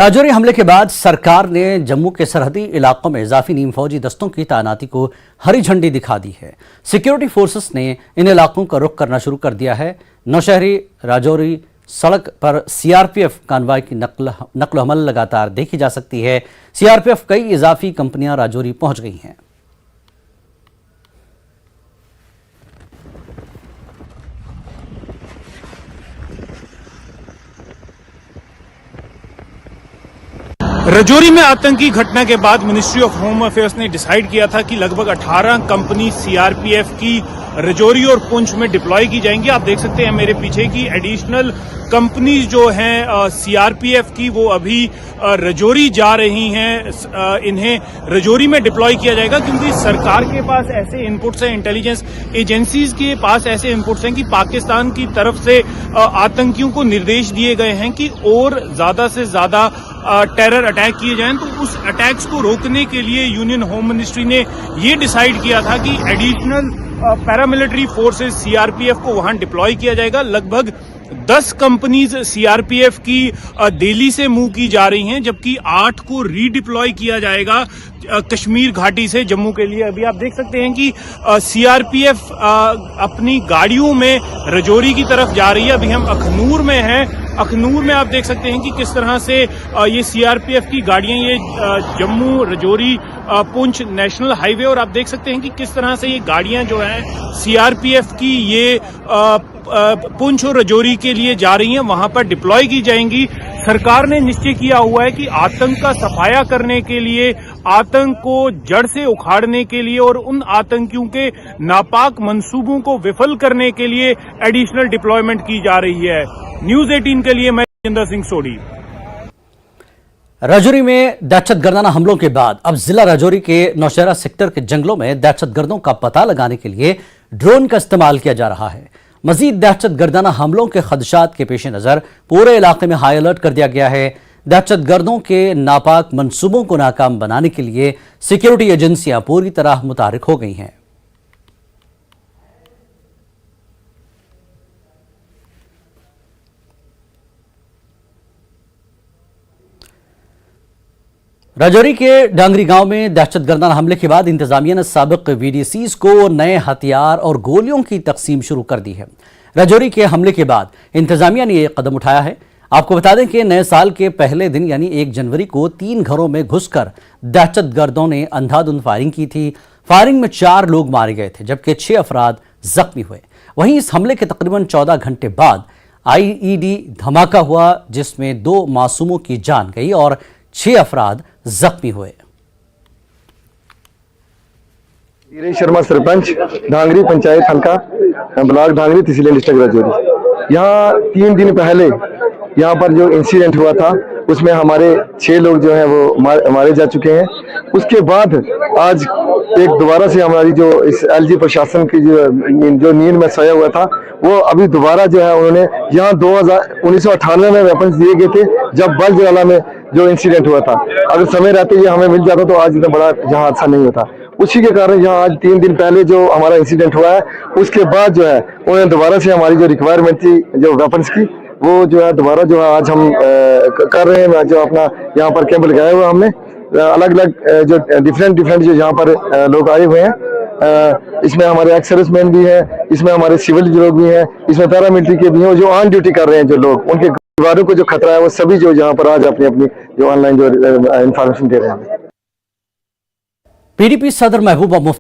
राजौरी हमले के बाद सरकार ने जम्मू के सरहदी इलाकों में इजाफी नीम फौजी दस्तों की तैनाती को हरी झंडी दिखा दी है। सिक्योरिटी फोर्सेस ने इन इलाकों का रुख करना शुरू कर दिया है। नौशहरी राजौरी सड़क पर सीआरपीएफ कानवाई की नक्ल हमल लगातार देखी जा सकती है। सीआरपीएफ कई इजाफी कंपनियां राजौरी पहुंच गई हैं। राजौरी में आतंकी घटना के बाद मिनिस्ट्री ऑफ होम अफेयर्स ने डिसाइड किया था कि लगभग 18 कंपनी सीआरपीएफ की राजौरी और पुंछ में डिप्लॉय की जाएंगी। आप देख सकते हैं मेरे पीछे की एडिशनल कंपनीज जो हैं सीआरपीएफ की वो अभी राजौरी जा रही हैं। इन्हें राजौरी में डिप्लॉय किया जाएगा क्योंकि सरकार के पास ऐसे इनपुट्स हैं, इंटेलिजेंस एजेंसीज के पास ऐसे इनपुट्स हैं कि पाकिस्तान की तरफ से आतंकियों को निर्देश दिए गए हैं कि और ज्यादा से ज्यादा टेरर अटैक किए जाएं। तो उस अटैक्स को रोकने के लिए यूनियन होम मिनिस्ट्री ने ये डिसाइड किया था कि एडिशनल पैरामिलिट्री फोर्सेस सीआरपीएफ को वहां डिप्लॉय किया जाएगा। लगभग 10 कंपनीज सीआरपीएफ की दिल्ली से मूव की जा रही हैं, जबकि 8 को रीडिप्लॉय किया जाएगा कश्मीर घाटी से जम्मू के लिए। अभी आप देख सकते हैं कि सीआरपीएफ अपनी गाड़ियों में राजौरी की तरफ जा रही है। अभी हम अखनूर में हैं। अखनूर में आप देख सकते हैं कि किस तरह से ये सीआरपीएफ की गाड़ियां ये जम्मू राजौरी पुंछ नेशनल हाईवे, और आप देख सकते हैं कि किस तरह से ये गाड़ियां जो हैं सीआरपीएफ की ये पुंछ और राजौरी के लिए जा रही हैं, वहां पर डिप्लॉय की जाएंगी। सरकार ने निश्चय किया हुआ है कि आतंक का सफाया करने के लिए, आतंक को जड़ से उखाड़ने के लिए और उन आतंकियों के नापाक मंसूबों को विफल करने के लिए एडिशनल डिप्लॉयमेंट की जा रही है। न्यूज 18 के लिए मैं जिंदर सिंह सोडी। राजौरी में दहशतगर्दाना हमलों के बाद अब जिला राजौरी के नौशहरा सेक्टर के जंगलों में दहशतगर्दों का पता लगाने के लिए ड्रोन का इस्तेमाल किया जा रहा है। मजीद दहशतगर्दाना हमलों के खदशात के पेश नजर पूरे इलाके में हाई अलर्ट कर दिया गया है। दहशतगर्दों के नापाक मंसूबों को नाकाम बनाने के लिए सिक्योरिटी एजेंसियां पूरी तरह मुतहरिक हो गई हैं। राजौरी के डांगरी गांव में दहशतगर्दाना हमले के बाद इंतजामिया ने साबिक वीडीसीज को नए हथियार और गोलियों की तकसीम शुरू कर दी है। राजौरी के हमले के बाद इंतजामिया ने यह कदम उठाया है। आपको बता दें कि नए साल के पहले दिन यानी 1 जनवरी को 3 घरों में घुसकर दहशतगर्दों ने अंधाधुंध फायरिंग की थी। फायरिंग में 4 लोग मारे गए थे, जबकि 6 अफराद जख्मी हुए। वहीं इस हमले के तकरीबन 14 घंटे बाद आईईडी धमाका हुआ, जिसमें 2 मासूमों की जान गई और 6 अफराद जख्मी हुए। धीरेश शर्मा, सरपंच धांगरी पंचायत हल्का ब्लॉक धांगरी, तहसील डिस्ट्रिक्ट राजौरी। यहाँ 3 दिन पहले यहाँ पर जो इंसिडेंट हुआ था उसमें हमारे 6 लोग जो हैं वो मारे जा चुके हैं। उसके बाद आज एक दोबारा से हमारी जो इस एलजी प्रशासन की जो नींद में सोया हुआ था, वो अभी दोबारा जो है उन्होंने यहाँ 1998 में वेपन्स दिए गए थे जब बलजला में जो इंसिडेंट हुआ था। अगर समय रहते ये हमें मिल जाता तो आज इतना बड़ा यहाँ हादसा नहीं होता। उसी के कारण यहाँ आज 3 दिन पहले जो हमारा इंसिडेंट हुआ है, उसके बाद जो है उन्होंने दोबारा से हमारी जो रिक्वायरमेंट थी जो वेपन्स की, वो जो है दोबारा जो है आज हम कर रहे हैं। जो अपना यहाँ पर कैंप लगाया हुआ हमने, अलग अलग जो डिफरेंट जो यहाँ पर लोग आए हुए हैं। इसमें हमारे एक्स सर्विसमैन भी हैं, इसमें हमारे सिविल लोग भी हैं, इसमें पैरामिलिट्री के भी हैं, जो ऑन ड्यूटी कर रहे हैं। जो लोग उनके परिवारों को जो खतरा है वो सभी जो यहाँ पर आज अपनी अपनी जो ऑनलाइन जो इंफॉर्मेशन दे रहे हैं। पीडीपी सदर महबूबा